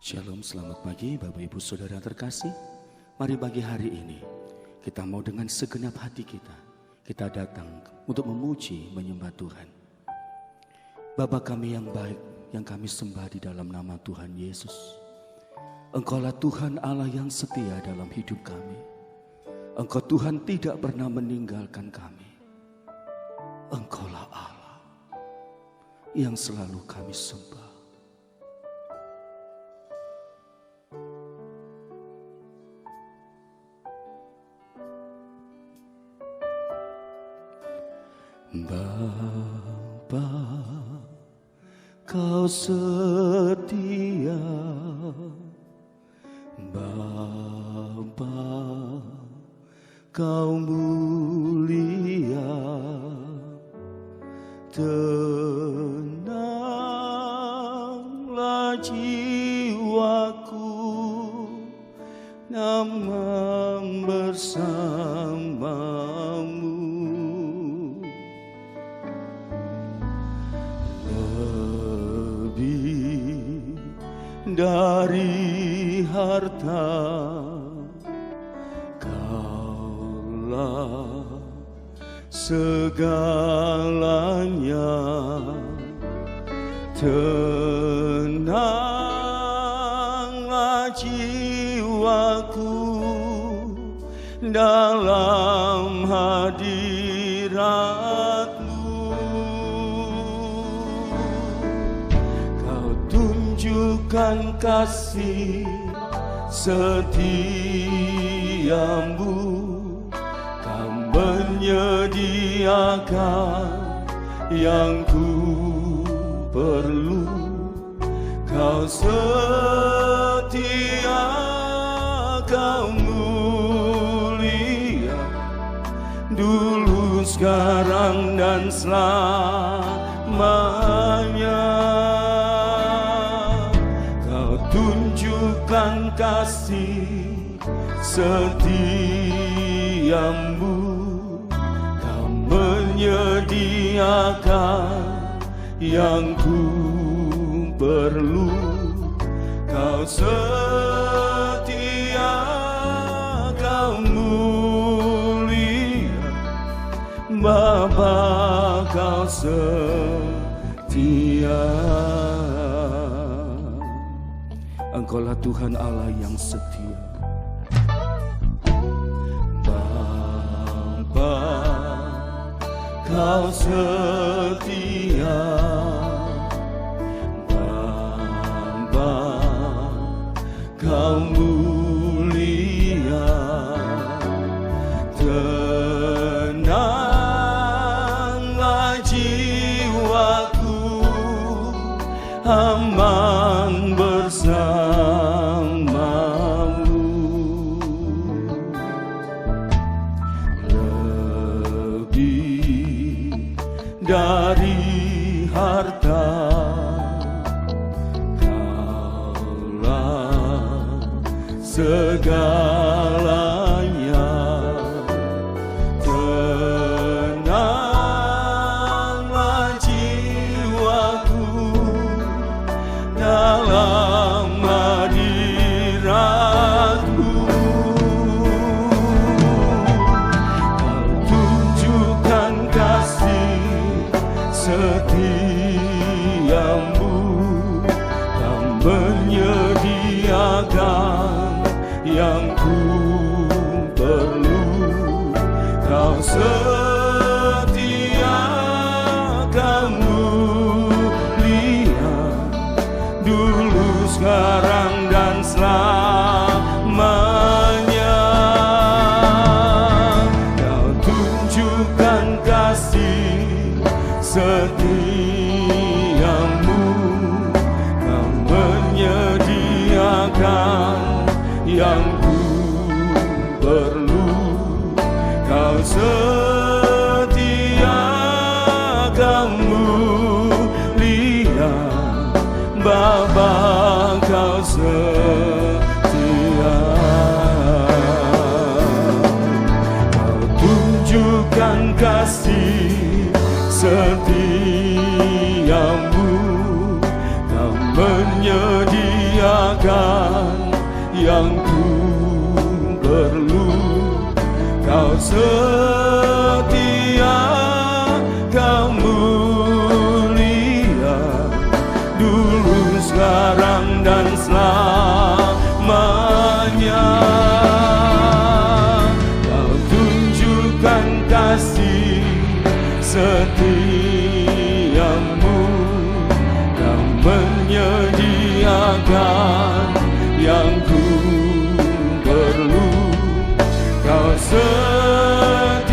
Shalom, selamat pagi Bapak Ibu Saudara terkasih. Mari pagi hari ini kita mau dengan segenap hati kita datang untuk memuji, menyembah Tuhan. Bapa kami yang baik, yang kami sembah di dalam nama Tuhan Yesus. Engkaulah Tuhan Allah yang setia dalam hidup kami. Engkau Tuhan tidak pernah meninggalkan kami. Engkaulah Allah yang selalu kami sembah. Bapa, Kau setia. Bapa, Kau mulia. Tenanglah jiwaku, nyaman bersamamu. Dari harta, Kaulah segalanya. Tenanglah jiwaku dalam hadirat-Mu. Tunjukkan kasih setiamu, Kau menyediakan yang ku perlu. Kau setia, Kau mulia, dulu, sekarang, dan selamanya. Tunjukkan kasih setiamu, Kau menyediakan yang ku perlu. Kau setia, Kau mulia, Bapa, Kau setia. Engkaulah Tuhan Allah yang setia. Bapa, Kau setia. Bapa, Kau mulia. Tenanglah jiwaku, aman bersamamu. Lebih dari harta, Kaulah segalanya. Tenanglah jiwaku dalam hadirat-Mu. Kau tunjukkan kasih setiamu, Kau menyediakan yang ku perlu. Kau setia, Kau mulia, dulu, sekarang, dan selamanya. Kau tunjukkan kasih setiamu, Kau menyediakan yang ku perlu. Kau setia, Kau mulia, Bapa, Kau setia. Kau tunjukkan kasih setiamu, Kau menyediakan yang ku perlu. Kau setia, Kau mulia, dulu, sekarang, dan selamanya. Kau tunjukkan kasih setiamu, Kau menyediakan yang ku perlu. Kau setia,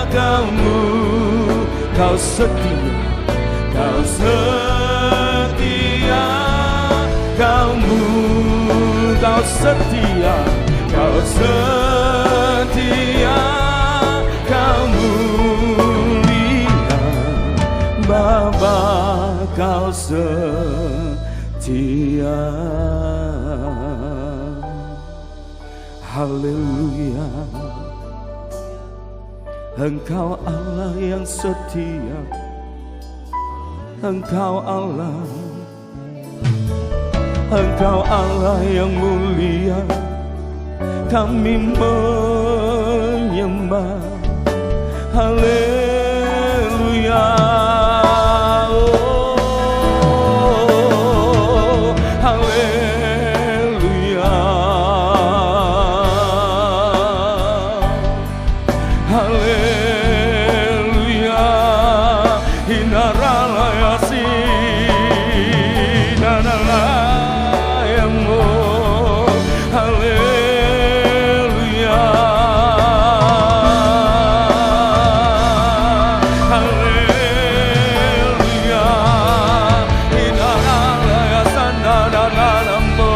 Kau setia, Kau setia, Kau setia, Kau setia, Kau mulia, Bapa, Kau setia. Haleluya. Engkau Allah yang setia, Engkau Allah, Engkau Allah yang mulia. Kami menyembah. Haleluya. Oh, haleluya. Haleluya. Inaralayasi nanalayamo. Haleluya. Haleluya. Inaralayasa nanalayamo.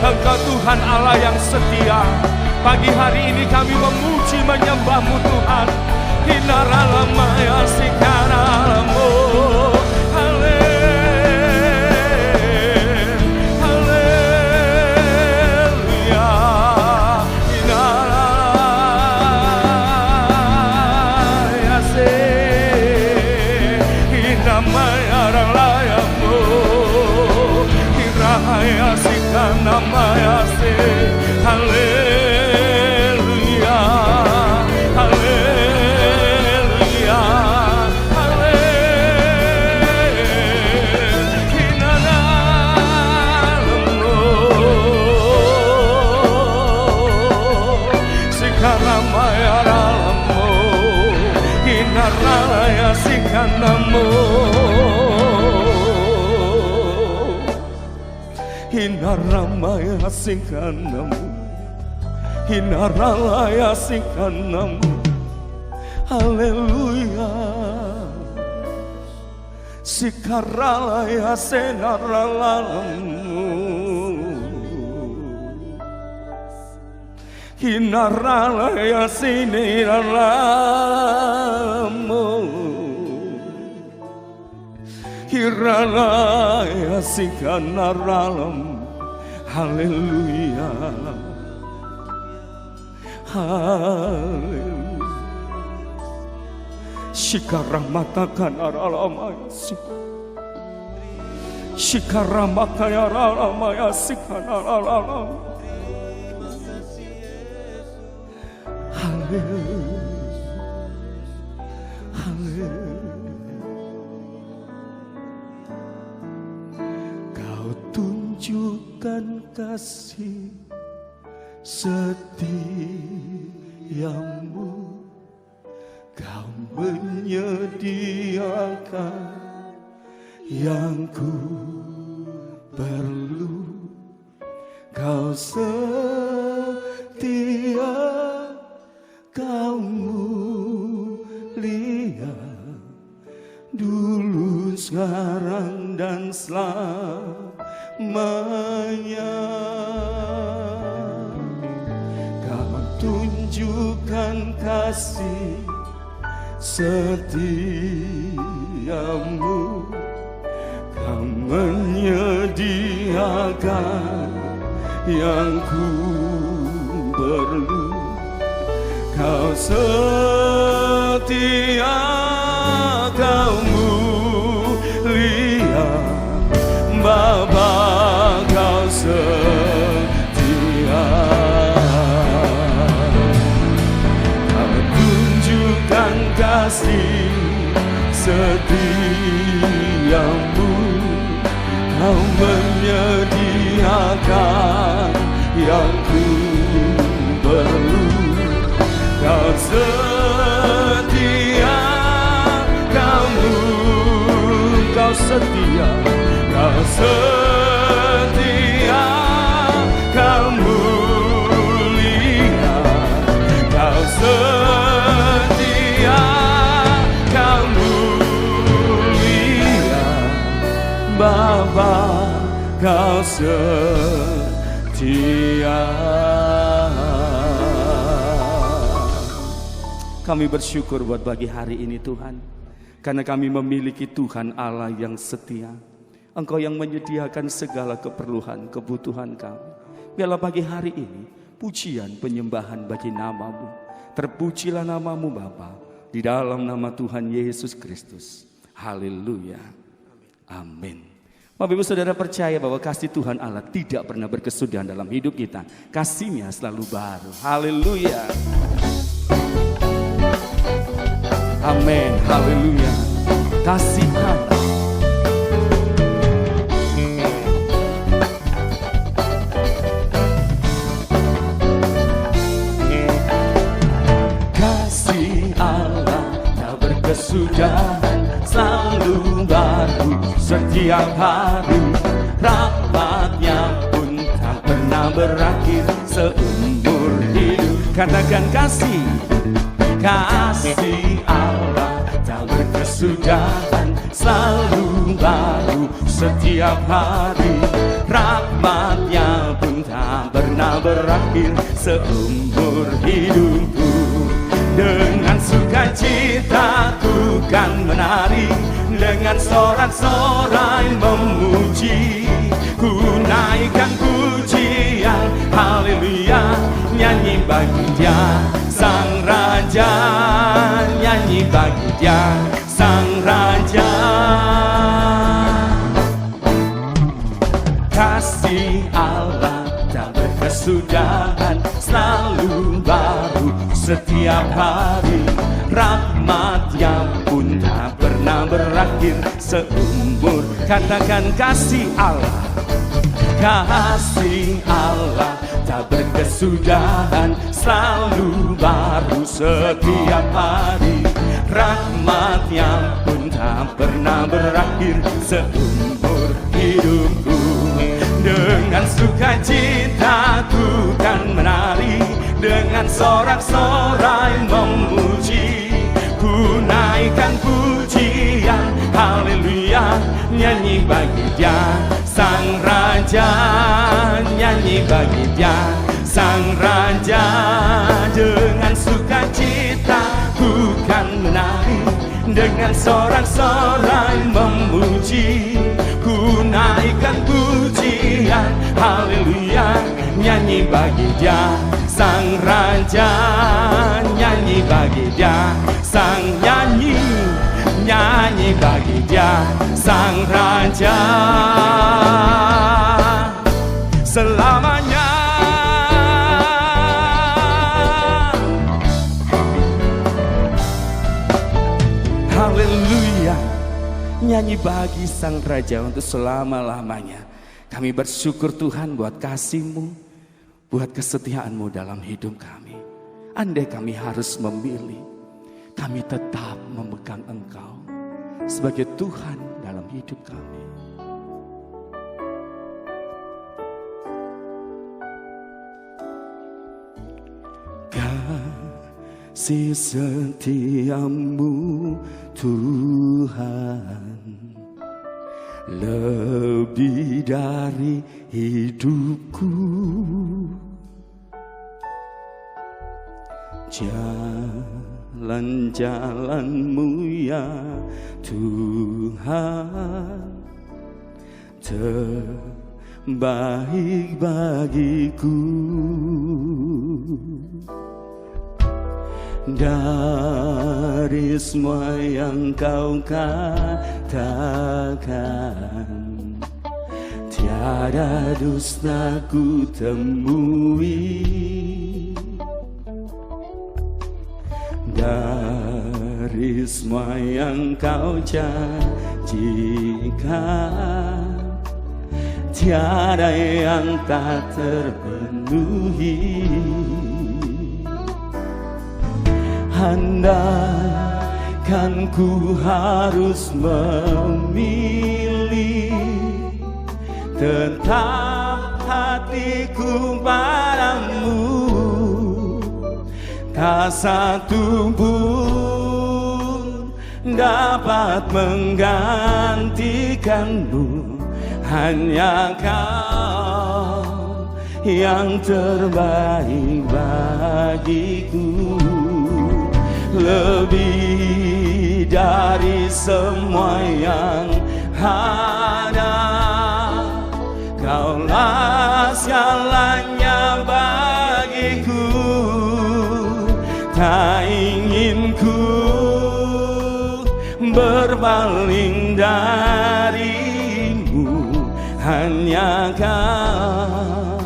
Engkau Tuhan Allah yang setia. Pagi hari ini kami memuji menyembah-Mu Tuhan. Hinaralamaya sikaralamu. Haleluya. Hinaralaya se. Hinamaya ralayamu. Hiraya sikanamaya se. Haleluya. Haleluya. Hinaralamu. Sikanamaya ralamu. Hinaralaya sikanamu. Hinaramaya sikanamu. Hinaralaya sikanamu. Haleluya. Sikaralaya senaralamu. Hinaralaya siniralamu. Hiralaya sikanaralam. Haleluya. Haleluya. Shikaramatakan aralamaya sik. Shikaramakaya aralamaya sikanaralam. Haleluya. Haleluya. Tunjukkan kasih setiamu, Kau menyediakan yang ku perlu. Kau setia, Kau mulia, sekarang dan selamanya. Kau tunjukkan kasih setiamu, Kau menyediakan yang ku perlu. Kau setia, Kau mulia Bapa, Kau setia. Kau tunjukkan kasih setiamu, Kau menyediakan yang ku perlu. Kau setia, Kau setia, Kau setia, Kau mulia, Kau setia, Kau mulia Bapa, Kau setia. Kami bersyukur buat pagi hari ini Tuhan, karena kami memiliki Tuhan Allah yang setia. Engkau yang menyediakan segala keperluan, kebutuhan kami. Biarlah pagi hari ini pujian penyembahan bagi nama-Mu. Terpujilah nama-Mu Bapa, di dalam nama Tuhan Yesus Kristus. Haleluya. Amin. Bapak Ibu Saudara percaya bahwa kasih Tuhan Allah tidak pernah berkesudahan dalam hidup kita. Kasih-Nya selalu baru. Haleluya. Amin, haleluya. Kasih Allah. Kasih Allah tak berkesudahan, selalu baru setiap hari. Rahmat-Nya pun tak pernah berakhir seumur hidup. Katakan kasih. Kasih Allah tak berkesudahan, selalu baru setiap hari. Rahmat-Nya pun tak pernah berakhir seumur hidupku. Dengan sukacita ku kan menari, dengan sorak-sorai memuji. Ku naikkan pujian, haleluya, nyanyi bagi Dia Sang Raja, nyanyi bagi Dia Sang Raja. Kasih Allah tak berkesudahan, selalu baru setiap hari. Rahmat-Nya pun tak pernah berakhir seumur. Katakan kasih Allah. Kasih Allah tak berkesudahan, selalu baru setiap hari. Rahmat-Nya pun tak pernah berakhir seumur hidupku. Dengan sukacita ku kan menari, dengan sorak-sorai memuji. Ku naikkan pujian, haleluya, nyanyi bagi Dia Sang Raja, nyanyi bagi Dia Sang Raja. Dengan sukacita ku kan menari, dengan sorak-sorai memuji. Ku naikkan pujian, haleluya, nyanyi bagi Dia Sang Raja, nyanyi bagi Dia Sang nyanyi, nyanyi bagi Dia Sang Raja selamanya. Haleluya, nyanyi bagi Sang Raja untuk selama-lamanya. Kami bersyukur Tuhan buat kasih-Mu, buat kesetiaan-Mu dalam hidup kami. Andai kami harus memilih, kami tetap memegang Engkau sebagai Tuhan dalam hidup kami. Kasih setiamu Tuhan, lebih dari hidupku. Jalan-jalan-Mu ya Tuhan terbaik bagiku. Dari semua yang Kau katakan, tiada dusta ku temui. Dari semua yang Kau janjikan, tiada yang tak terpenuhi. Andaikan ku harus memilih, tetap hatiku padamu, tak satu pun dapat menggantikanmu. Hanya Kau yang terbaik bagiku. Lebih dari semua yang ada, Kaulah segalanya bagiku. Tak ingin ku berpaling darimu. Hanya Kau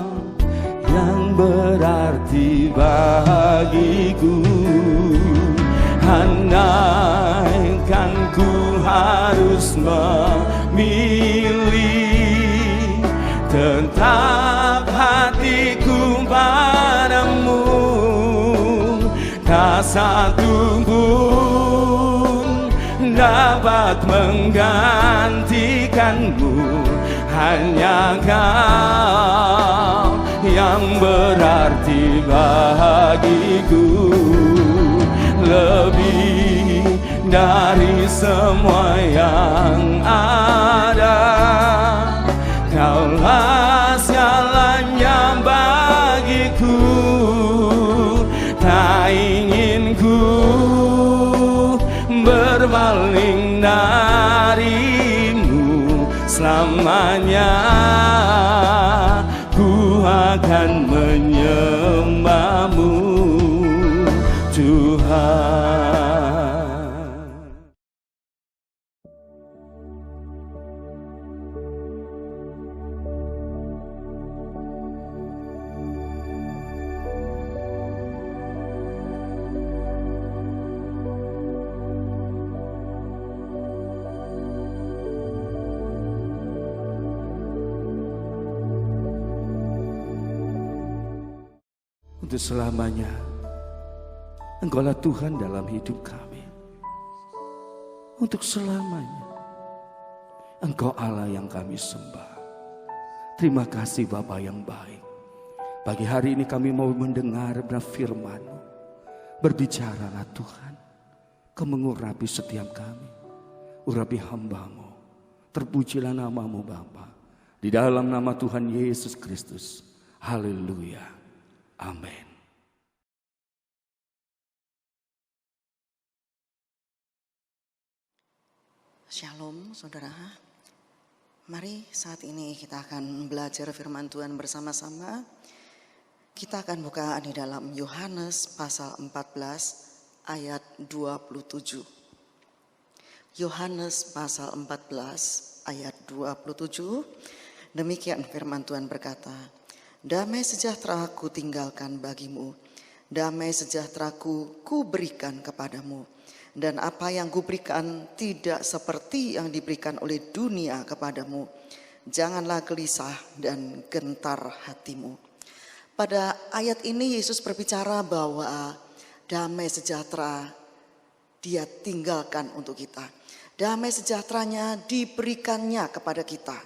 yang berarti bagiku. Andaikan ku harus memilih, tetap hatiku padamu, tak satu pun dapat menggantikanmu. Hanya Kau yang berarti bagiku. Lebih dari semua yang ada, Kaulah segalanya bagiku. Tak ingin ku berpaling darimu. Selamanya ku akan menyembahmu, Tuhan. Untuk selamanya Engkaulah Tuhan dalam hidup kami. Untuk selamanya Engkau Allah yang kami sembah. Terima kasih Bapa yang baik. Pagi hari ini kami mau mendengar firman-Mu. Berbicaralah Tuhan. Kau mengurapi setiap kami. Urapi hamba-Mu. Terpujilah nama-Mu Bapa. Di dalam nama Tuhan Yesus Kristus. Haleluya. Amin. Shalom saudara. Mari saat ini kita akan belajar firman Tuhan bersama-sama. Kita akan buka di dalam Yohanes pasal 14 ayat 27. Yohanes pasal 14 ayat 27. Demikian firman Tuhan berkata, damai sejahtera ku tinggalkan bagimu, damai sejahtera ku berikan kepadamu. Dan apa yang kuberikan tidak seperti yang diberikan oleh dunia kepadamu. Janganlah gelisah dan gentar hatimu. Pada ayat ini Yesus berbicara bahwa damai sejahtera Dia tinggalkan untuk kita. Damai sejahteranya diberikannya kepada kita.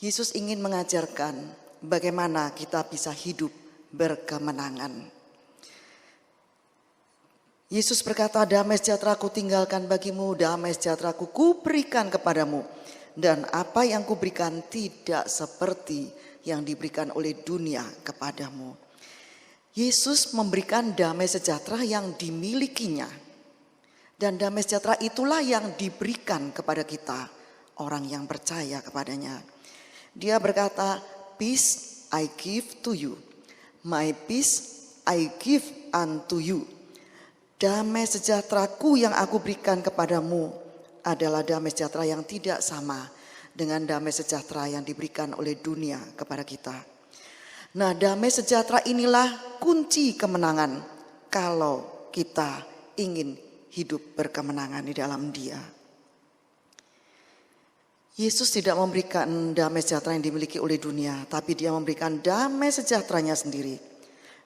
Yesus ingin mengajarkan bagaimana kita bisa hidup berkemenangan. Yesus berkata, damai sejahtera ku tinggalkan bagimu, damai sejahtera ku berikan kepadamu. dan apa yang kuberikan tidak seperti yang diberikan oleh dunia kepadamu. Yesus memberikan damai sejahtera yang dimilikinya. Dan damai sejahtera itulah yang diberikan kepada kita, orang yang percaya kepadanya. Dia berkata, "Peace I give to you. My peace I give unto you." Damai sejahteraku yang aku berikan kepadamu adalah damai sejahtera yang tidak sama dengan damai sejahtera yang diberikan oleh dunia kepada kita. Nah, damai sejahtera inilah kunci kemenangan kalau kita ingin hidup berkemenangan di dalam Dia. Yesus tidak memberikan damai sejahtera yang dimiliki oleh dunia, tapi Dia memberikan damai sejahteranya sendiri.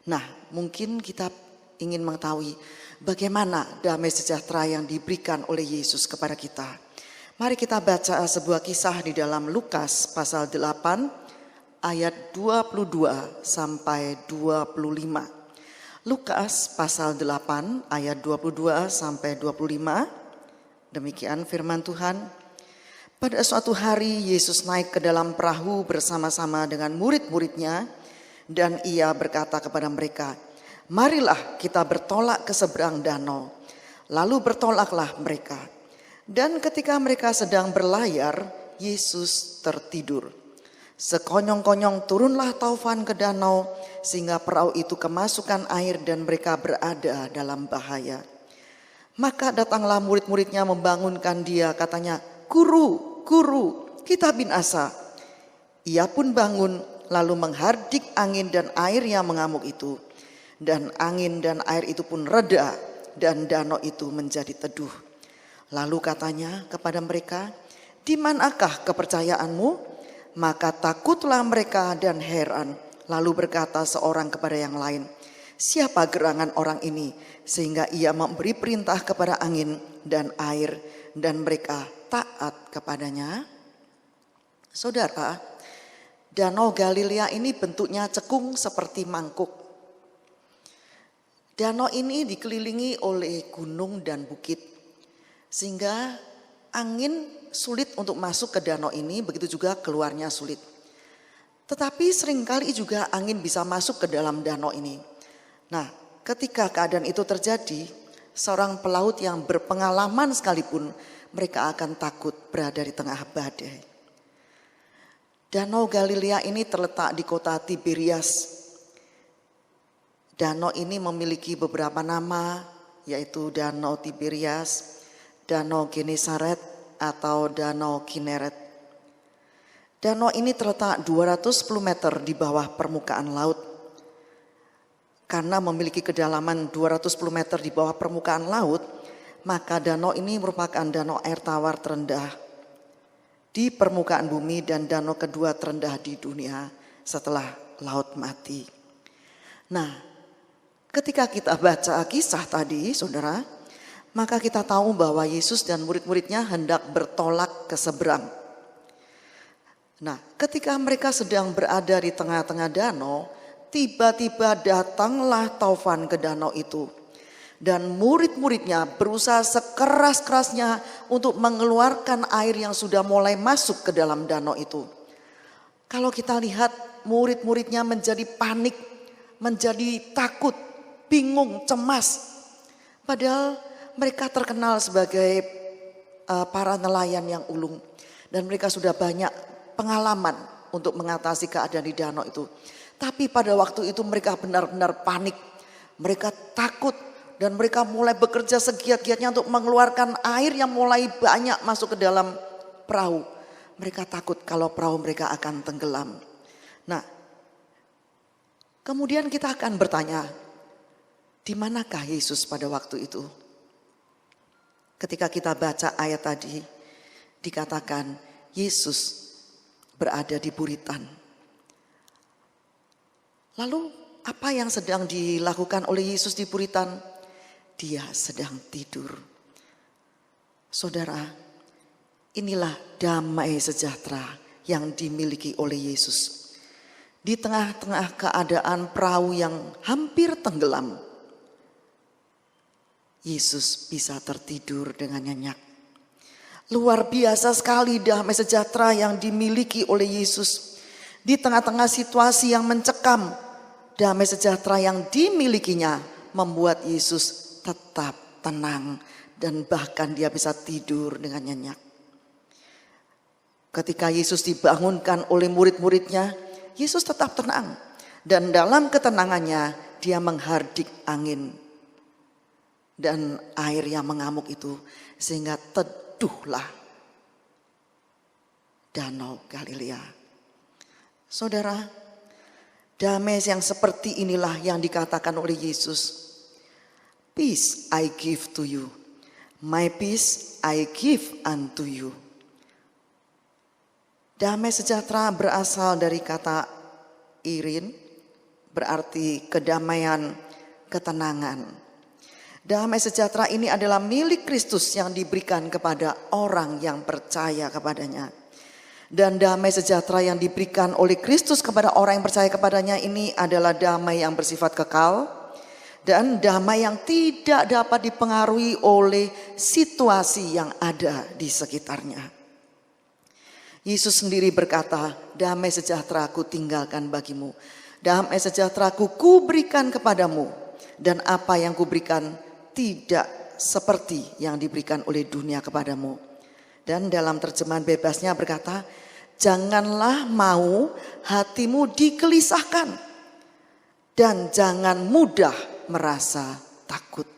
Nah, mungkin kita ingin mengetahui bagaimana damai sejahtera yang diberikan oleh Yesus kepada kita. Mari kita baca sebuah kisah di dalam Lukas pasal 8 ayat 22 sampai 25. Lukas pasal 8 ayat 22 sampai 25. Demikian firman Tuhan. Pada suatu hari Yesus naik ke dalam perahu bersama-sama dengan murid-muridnya dan Ia berkata kepada mereka, "Marilah kita bertolak ke seberang danau." Lalu bertolaklah mereka. Dan ketika mereka sedang berlayar, Yesus tertidur. Sekonyong-konyong turunlah taufan ke danau sehingga perahu itu kemasukan air dan mereka berada dalam bahaya. Maka datanglah murid-muridnya membangunkan Dia, katanya, "Guru, Guru, kita binasa." Ia pun bangun lalu menghardik angin dan air yang mengamuk itu. Dan angin dan air itu pun reda dan danau itu menjadi teduh. Lalu katanya kepada mereka, "Di manakah kepercayaanmu?" Maka takutlah mereka dan heran. Lalu berkata seorang kepada yang lain, "Siapa gerangan orang ini sehingga ia memberi perintah kepada angin dan air dan mereka taat kepadanya?" Saudara, Danau Galilea ini bentuknya cekung seperti mangkuk. Danau ini dikelilingi oleh gunung dan bukit, sehingga angin sulit untuk masuk ke danau ini, begitu juga keluarnya sulit. Tetapi seringkali juga angin bisa masuk ke dalam danau ini. Nah, ketika keadaan itu terjadi, seorang pelaut yang berpengalaman sekalipun, mereka akan takut berada di tengah badai. Danau Galilea ini terletak di kota Tiberias. Danau ini memiliki beberapa nama, yaitu Danau Tiberias, Danau Genesaret, atau Danau Kineret. Danau ini terletak 210 meter di bawah permukaan laut. Karena memiliki kedalaman 210 meter di bawah permukaan laut, maka danau ini merupakan danau air tawar terendah di permukaan bumi dan danau kedua terendah di dunia setelah Laut Mati. Nah, ketika kita baca kisah tadi, saudara, maka kita tahu bahwa Yesus dan murid-muridnya hendak bertolak ke seberang. Nah, ketika mereka sedang berada di tengah-tengah danau, tiba-tiba datanglah taufan ke danau itu. Dan murid-muridnya berusaha sekeras-kerasnya untuk mengeluarkan air yang sudah mulai masuk ke dalam danau itu. Kalau kita lihat, murid-muridnya menjadi panik, menjadi takut, bingung, cemas. Padahal mereka terkenal sebagai para nelayan yang ulung. Dan mereka sudah banyak pengalaman untuk mengatasi keadaan di danau itu. Tapi pada waktu itu mereka benar-benar panik. Mereka takut dan mereka mulai bekerja segiat-giatnya untuk mengeluarkan air yang mulai banyak masuk ke dalam perahu. Mereka takut kalau perahu mereka akan tenggelam. Nah, kemudian kita akan bertanya, di manakah Yesus pada waktu itu? Ketika kita baca ayat tadi, dikatakan Yesus berada di buritan. Lalu apa yang sedang dilakukan oleh Yesus di buritan? Dia sedang tidur. Saudara, inilah damai sejahtera yang dimiliki oleh Yesus. Di tengah-tengah keadaan perahu yang hampir tenggelam, Yesus bisa tertidur dengan nyenyak. Luar biasa sekali damai sejahtera yang dimiliki oleh Yesus. Di tengah-tengah situasi yang mencekam, damai sejahtera yang dimilikinya membuat Yesus tetap tenang dan bahkan dia bisa tidur dengan nyenyak. Ketika Yesus dibangunkan oleh murid-muridnya, Yesus tetap tenang. Dan dalam ketenangannya dia menghardik angin dan air yang mengamuk itu, sehingga teduhlah danau Galilea. Saudara, damai yang seperti inilah yang dikatakan oleh Yesus. Peace I give to you, my peace I give unto you. Damai sejahtera berasal dari kata irin, berarti kedamaian, ketenangan. Damai sejahtera ini adalah milik Kristus yang diberikan kepada orang yang percaya kepadanya. Dan damai sejahtera yang diberikan oleh Kristus kepada orang yang percaya kepadanya ini adalah damai yang bersifat kekal dan damai yang tidak dapat dipengaruhi oleh situasi yang ada di sekitarnya. Yesus sendiri berkata, damai sejahtera ku tinggalkan bagimu. Damai sejahtera ku berikan kepadamu. Dan apa yang ku berikan tidak seperti yang diberikan oleh dunia kepadamu. Dan dalam terjemahan bebasnya berkata, janganlah mau hatimu dikelisahkan. Dan jangan mudah merasa takut.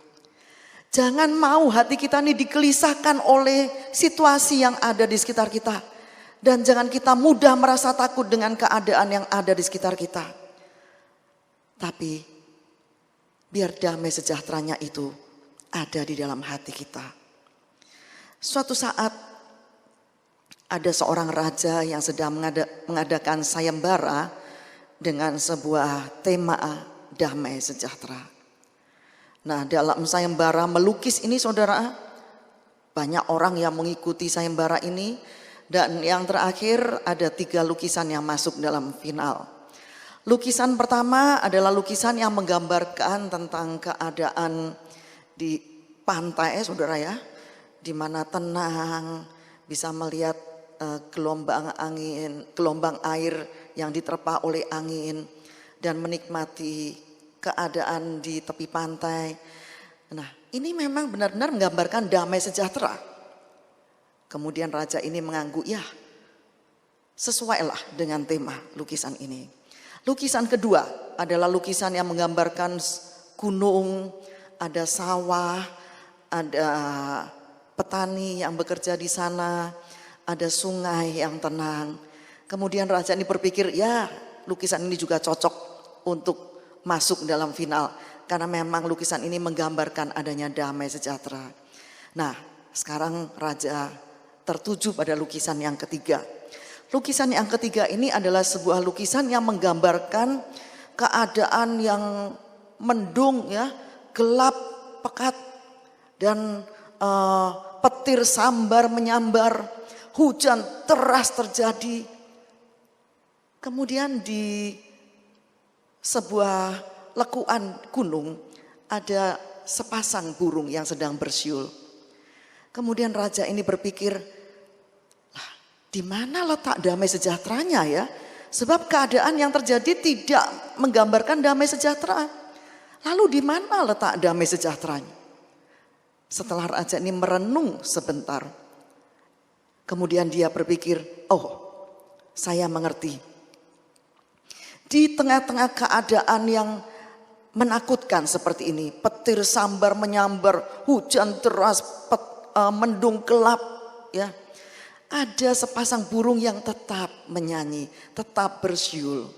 Jangan mau hati kita ini dikelisahkan oleh situasi yang ada di sekitar kita. Dan jangan kita mudah merasa takut dengan keadaan yang ada di sekitar kita. Tapi biar damai sejahteranya itu ada di dalam hati kita. Suatu saat ada seorang raja yang sedang mengadakan sayembara dengan sebuah tema damai sejahtera. Nah, dalam sayembara melukis ini saudara, banyak orang yang mengikuti sayembara ini. Dan yang terakhir ada 3 lukisan yang masuk dalam final. Lukisan pertama adalah lukisan yang menggambarkan tentang keadaan di pantai saudara ya. Di mana tenang, bisa melihat gelombang air yang diterpa oleh angin. Dan menikmati keadaan di tepi pantai. Nah, ini memang benar-benar menggambarkan damai sejahtera. Kemudian raja ini mengangguk, ya sesuailah dengan tema lukisan ini. Lukisan kedua adalah lukisan yang menggambarkan gunung, ada sawah, ada petani yang bekerja di sana, ada sungai yang tenang. Kemudian raja ini berpikir, ya lukisan ini juga cocok untuk masuk dalam final. Karena memang lukisan ini menggambarkan adanya damai sejahtera. Nah, sekarang raja tertuju pada lukisan yang ketiga. Lukisan yang ketiga ini adalah sebuah lukisan yang menggambarkan keadaan yang mendung ya, gelap, pekat dan petir sambar menyambar, hujan deras terjadi. Kemudian di sebuah lekuan gunung ada sepasang burung yang sedang bersiul. Kemudian raja ini berpikir, di mana letak damai sejahteranya ya? Sebab keadaan yang terjadi tidak menggambarkan damai sejahtera. Lalu di mana letak damai sejahteranya? Setelah raja ini merenung sebentar, kemudian dia berpikir, oh saya mengerti. Di tengah-tengah keadaan yang menakutkan seperti ini, petir sambar menyambar, hujan deras, mendung gelap ya. Ada sepasang burung yang tetap menyanyi, tetap bersiul.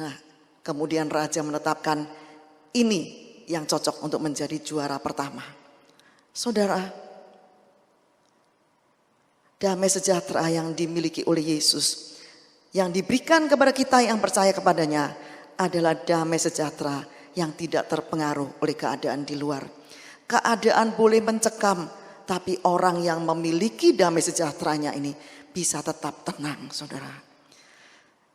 Nah, kemudian raja menetapkan ini yang cocok untuk menjadi juara pertama. Saudara, damai sejahtera yang dimiliki oleh Yesus, yang diberikan kepada kita yang percaya kepadanya adalah damai sejahtera yang tidak terpengaruh oleh keadaan di luar. Keadaan boleh mencekam, tapi orang yang memiliki damai sejahteranya ini bisa tetap tenang, saudara.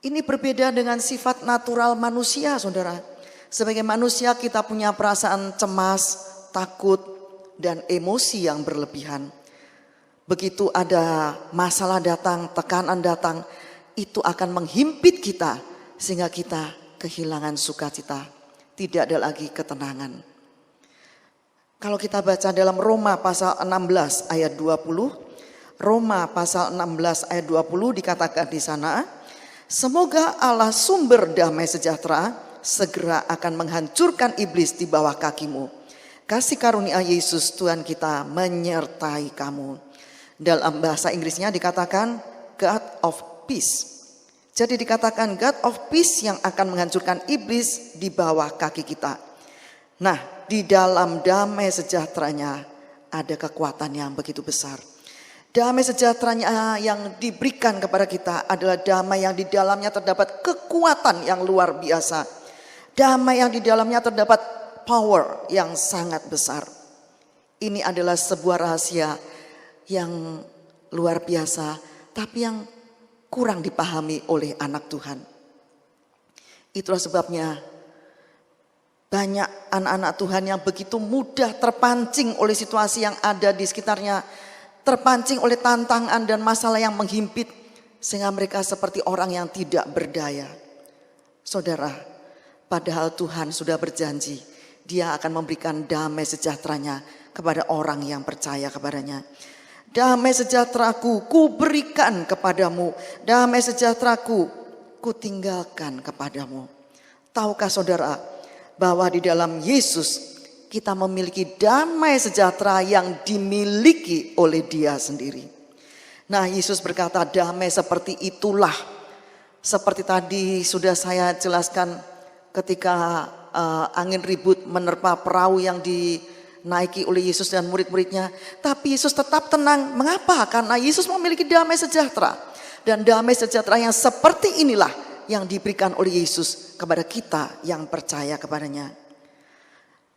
Ini berbeda dengan sifat natural manusia, saudara. Sebagai manusia kita punya perasaan cemas, takut, dan emosi yang berlebihan. Begitu ada masalah datang, tekanan datang, itu akan menghimpit kita sehingga kita kehilangan sukacita. Tidak ada lagi ketenangan. Kalau kita baca dalam Roma pasal 16 ayat 20, Roma pasal 16 ayat 20 dikatakan di sana, semoga Allah sumber damai sejahtera segera akan menghancurkan iblis di bawah kakimu. Kasih karunia Yesus Tuhan kita menyertai kamu. Dalam bahasa Inggrisnya dikatakan God of Peace. Jadi dikatakan God of Peace yang akan menghancurkan iblis di bawah kaki kita. Nah, di dalam damai sejahteranya ada kekuatan yang begitu besar. Damai sejahteranya yang diberikan kepada kita adalah damai yang di dalamnya terdapat kekuatan yang luar biasa. Damai yang di dalamnya terdapat power yang sangat besar. Ini adalah sebuah rahasia yang luar biasa, tapi yang kurang dipahami oleh anak Tuhan. Itulah sebabnya banyak anak-anak Tuhan yang begitu mudah terpancing oleh situasi yang ada di sekitarnya, terpancing oleh tantangan dan masalah yang menghimpit, sehingga mereka seperti orang yang tidak berdaya. Saudara, padahal Tuhan sudah berjanji, Dia akan memberikan damai sejahteranya kepada orang yang percaya kepadanya. Damai sejahteraku ku berikan kepadamu, damai sejahteraku ku tinggalkan kepadamu. Tahukah saudara bahwa di dalam Yesus kita memiliki damai sejahtera yang dimiliki oleh Dia sendiri. Nah, Yesus berkata damai seperti itulah. Seperti tadi sudah saya jelaskan ketika angin ribut menerpa perahu yang dinaiki oleh Yesus dan murid-muridnya. Tapi Yesus tetap tenang. Mengapa? Karena Yesus memiliki damai sejahtera. Dan damai sejahtera yang seperti inilah yang diberikan oleh Yesus kepada kita yang percaya kepadanya.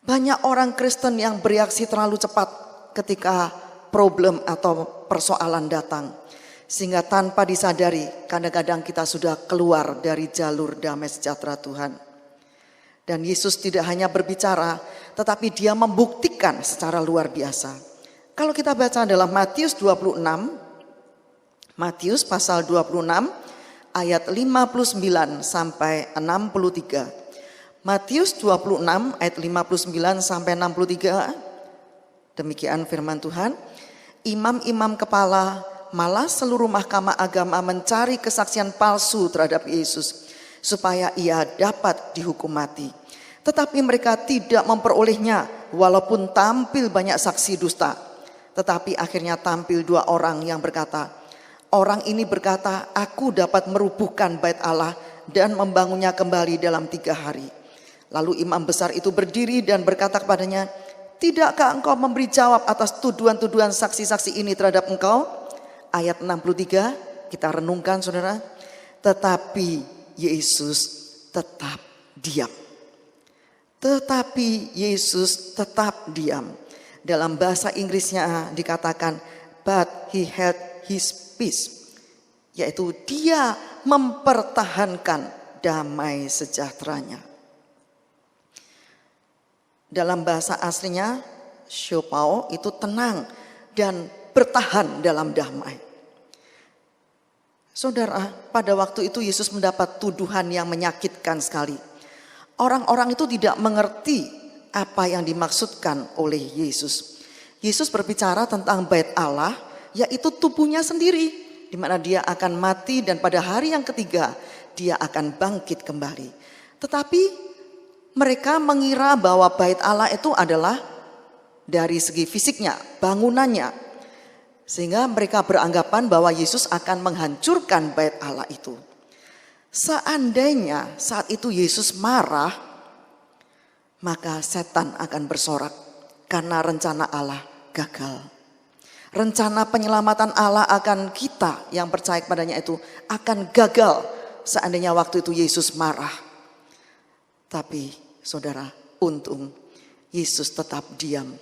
Banyak orang Kristen yang bereaksi terlalu cepat ketika problem atau persoalan datang. Sehingga tanpa disadari kadang-kadang kita sudah keluar dari jalur damai sejahtera Tuhan. Dan Yesus tidak hanya berbicara, tetapi Dia membuktikan secara luar biasa. Kalau kita baca dalam Matius 26, Matius pasal 26 ayat 59 sampai 63. Matius 26 ayat 59 sampai 63. Demikian firman Tuhan. Imam-imam kepala malah seluruh mahkamah agama mencari kesaksian palsu terhadap Yesus supaya Ia dapat dihukum mati. Tetapi mereka tidak memperolehnya walaupun tampil banyak saksi dusta. Tetapi akhirnya tampil dua orang yang berkata, orang ini berkata, aku dapat merubuhkan bait Allah dan membangunnya kembali dalam 3 hari. Lalu imam besar itu berdiri dan berkata kepadanya, tidakkah engkau memberi jawab atas tuduhan-tuduhan saksi-saksi ini terhadap engkau? Ayat 63 kita renungkan saudara. Tetapi Yesus tetap diam. Tetapi Yesus tetap diam. Dalam bahasa Inggrisnya dikatakan, but he held his peace. Yaitu Dia mempertahankan damai sejahteranya. Dalam bahasa aslinya, shopao itu tenang dan bertahan dalam damai. Saudara, pada waktu itu Yesus mendapat tuduhan yang menyakitkan sekali. Orang-orang itu tidak mengerti apa yang dimaksudkan oleh Yesus. Yesus berbicara tentang bait Allah, yaitu tubuhnya sendiri, di mana Dia akan mati dan pada hari yang ketiga Dia akan bangkit kembali. Tetapi mereka mengira bahwa bait Allah itu adalah dari segi fisiknya, bangunannya. Sehingga mereka beranggapan bahwa Yesus akan menghancurkan bait Allah itu. Seandainya saat itu Yesus marah, maka setan akan bersorak karena rencana Allah gagal. Rencana penyelamatan Allah akan kita yang percaya kepadanya itu akan gagal seandainya waktu itu Yesus marah. Tapi saudara, untung Yesus tetap diam.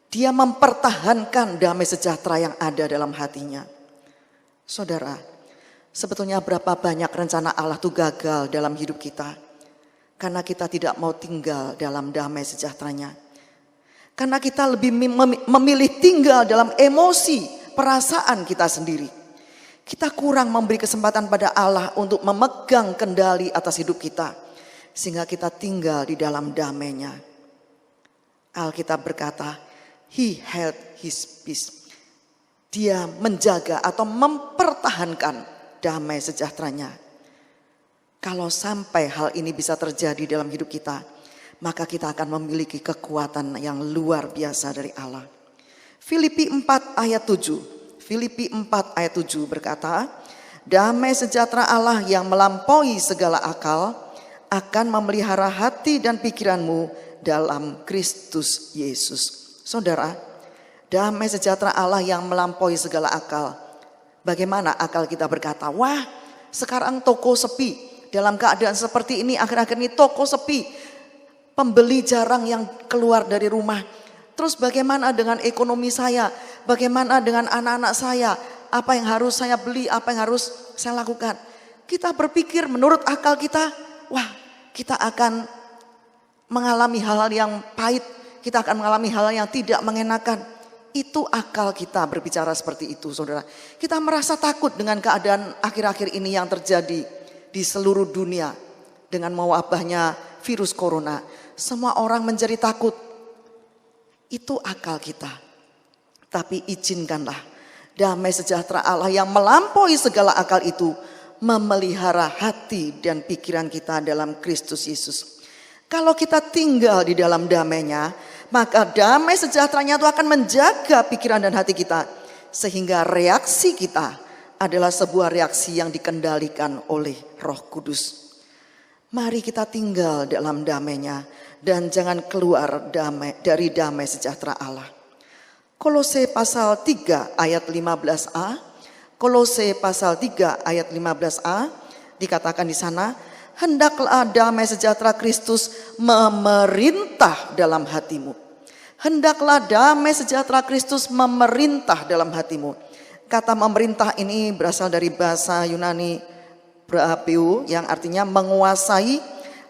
Dia mempertahankan damai sejahtera yang ada dalam hatinya. Saudara, sebetulnya berapa banyak rencana Allah itu gagal dalam hidup kita. Karena kita tidak mau tinggal dalam damai sejahteranya. Karena kita lebih memilih tinggal dalam emosi perasaan kita sendiri. Kita kurang memberi kesempatan pada Allah untuk memegang kendali atas hidup kita, sehingga kita tinggal di dalam damai-Nya. Alkitab berkata, He held his peace. Dia menjaga atau mempertahankan damai sejahtera-Nya. Kalau sampai hal ini bisa terjadi dalam hidup kita, maka kita akan memiliki kekuatan yang luar biasa dari Allah. Filipi 4 ayat 7. Filipi 4 ayat 7 berkata, damai sejahtera Allah yang melampaui segala akal akan memelihara hati dan pikiranmu dalam Kristus Yesus. Saudara, damai sejahtera Allah yang melampaui segala akal. Bagaimana akal kita berkata, wah sekarang toko sepi. Dalam keadaan seperti ini akhir-akhir ini toko sepi. Pembeli jarang yang keluar dari rumah. Terus bagaimana dengan ekonomi saya? Bagaimana dengan anak-anak saya? Apa yang harus saya beli? Apa yang harus saya lakukan? Kita berpikir menurut akal kita, wah kita akan mengalami hal-hal yang pahit. Kita akan mengalami hal-hal yang tidak mengenakan. Itu akal kita berbicara seperti itu, saudara. Kita merasa takut dengan keadaan akhir-akhir ini yang terjadi di seluruh dunia. Dengan mewabahnya virus corona. Semua orang menjadi takut. Itu akal kita. Tapi izinkanlah damai sejahtera Allah yang melampaui segala akal itu memelihara hati dan pikiran kita dalam Kristus Yesus. Kalau kita tinggal di dalam damai-Nya, maka damai sejahteranya itu akan menjaga pikiran dan hati kita. Sehingga reaksi kita adalah sebuah reaksi yang dikendalikan oleh Roh Kudus. Mari kita tinggal dalam damai-Nya dan jangan keluar dari damai sejahtera Allah. Kolose pasal 3 ayat 15a. Kolose pasal 3 ayat 15a dikatakan di sana, hendaklah damai sejahtera Kristus memerintah dalam hatimu. Hendaklah damai sejahtera Kristus memerintah dalam hatimu. Kata memerintah ini berasal dari bahasa Yunani brapeu yang artinya menguasai,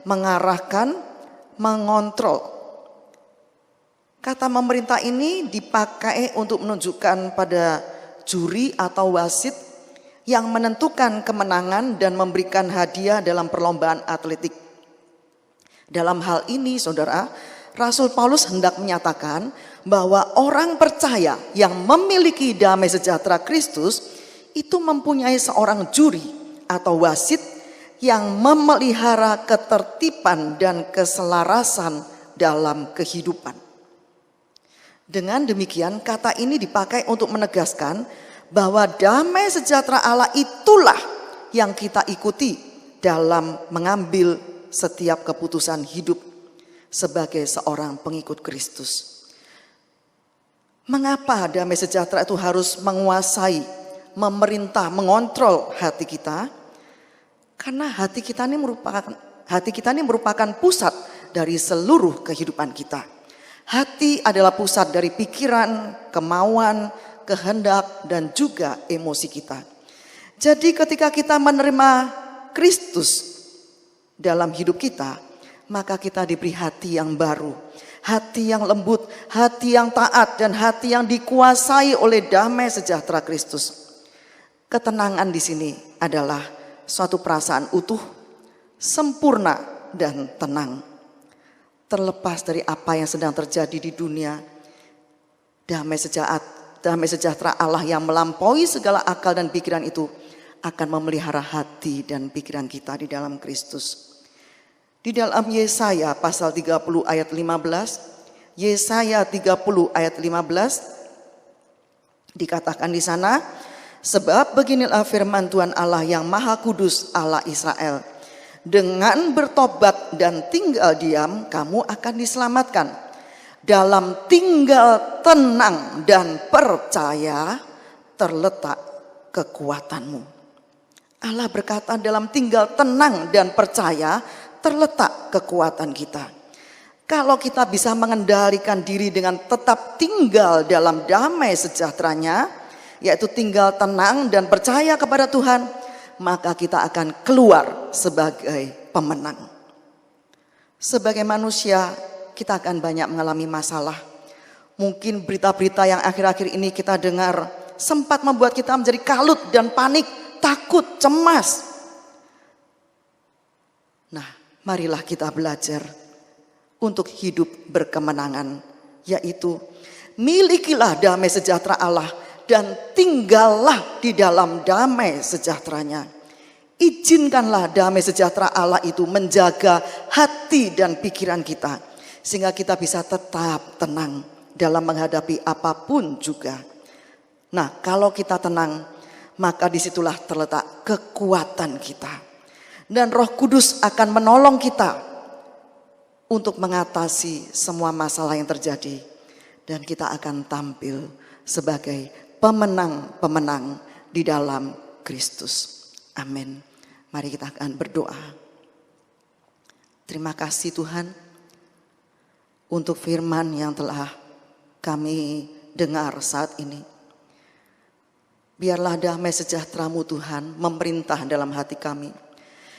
mengarahkan, mengontrol. Kata memerintah ini dipakai untuk menunjukkan pada juri atau wasit yang menentukan kemenangan dan memberikan hadiah dalam perlombaan atletik. Dalam hal ini, saudara, Rasul Paulus hendak menyatakan bahwa orang percaya yang memiliki damai sejahtera Kristus itu mempunyai seorang juri atau wasit yang memelihara ketertiban dan keselarasan dalam kehidupan. Dengan demikian, kata ini dipakai untuk menegaskan bahwa damai sejahtera Allah itulah yang kita ikuti dalam mengambil setiap keputusan hidup sebagai seorang pengikut Kristus. Mengapa damai sejahtera itu harus menguasai, memerintah, mengontrol hati kita? Karena hati kita ini merupakan pusat dari seluruh kehidupan kita. Hati adalah pusat dari pikiran, kemauan, kehendak, dan juga emosi kita. Jadi ketika kita menerima Kristus dalam hidup kita, maka kita diberi hati yang baru. Hati yang lembut, hati yang taat, dan hati yang dikuasai oleh damai sejahtera Kristus. Ketenangan di sini adalah suatu perasaan utuh, sempurna, dan tenang. Terlepas dari apa yang sedang terjadi di dunia, damai sejahtera Allah yang melampaui segala akal dan pikiran itu akan memelihara hati dan pikiran kita di dalam Kristus. Di dalam Yesaya pasal 30 ayat 15, Yesaya 30 ayat 15 dikatakan di sana, sebab beginilah firman Tuhan Allah yang Maha Kudus, Allah Israel, dengan bertobat dan tinggal diam kamu akan diselamatkan. Dalam tinggal tenang dan percaya terletak kekuatanmu. Allah berkata dalam tinggal tenang dan percaya terletak kekuatan kita. Kalau kita bisa mengendalikan diri dengan tetap tinggal dalam damai sejahteranya, yaitu tinggal tenang dan percaya kepada Tuhan, maka kita akan keluar sebagai pemenang. Sebagai manusia, kita akan banyak mengalami masalah. Mungkin berita-berita yang akhir-akhir ini kita dengar sempat membuat kita menjadi kalut dan panik, takut, cemas. Nah, marilah kita belajar untuk hidup berkemenangan, yaitu milikilah damai sejahtera Allah dan tinggallah di dalam damai sejahteranya. Izinkanlah damai sejahtera Allah itu menjaga hati dan pikiran kita, sehingga kita bisa tetap tenang dalam menghadapi apapun juga. Nah, kalau kita tenang, maka disitulah terletak kekuatan kita. Dan Roh Kudus akan menolong kita untuk mengatasi semua masalah yang terjadi. Dan kita akan tampil sebagai pemenang-pemenang di dalam Kristus. Amin. Mari kita akan berdoa. Terima kasih Tuhan untuk firman yang telah kami dengar saat ini. Biarlah damai sejahtera-Mu Tuhan memerintah dalam hati kami.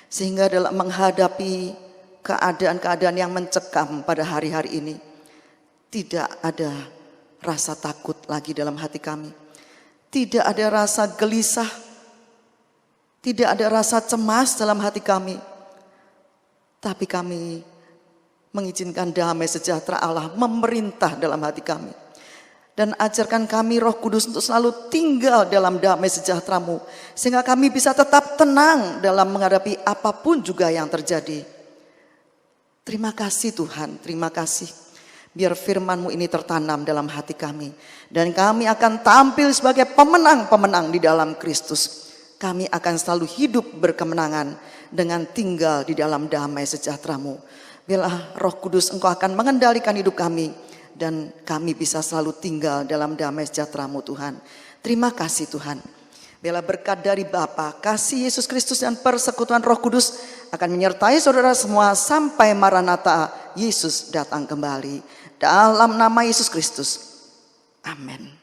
Sehingga dalam menghadapi keadaan-keadaan yang mencekam pada hari-hari ini, tidak ada rasa takut lagi dalam hati kami. Tidak ada rasa gelisah, tidak ada rasa cemas dalam hati kami. Tapi kami mengizinkan damai sejahtera Allah memerintah dalam hati kami. Dan ajarkan kami Roh Kudus untuk selalu tinggal dalam damai sejahtera-Mu. Sehingga kami bisa tetap tenang dalam menghadapi apapun juga yang terjadi. Terima kasih Tuhan, terima kasih. Biar firman-Mu ini tertanam dalam hati kami. Dan kami akan tampil sebagai pemenang-pemenang di dalam Kristus. Kami akan selalu hidup berkemenangan dengan tinggal di dalam damai sejahtera-Mu. Biarlah Roh Kudus Engkau akan mengendalikan hidup kami. Dan kami bisa selalu tinggal dalam damai sejahtera-Mu Tuhan. Terima kasih Tuhan. Biarlah berkat dari Bapa, kasih Yesus Kristus dan persekutuan Roh Kudus akan menyertai saudara semua sampai Maranatha Yesus datang kembali. Dalam nama Yesus Kristus. Amin.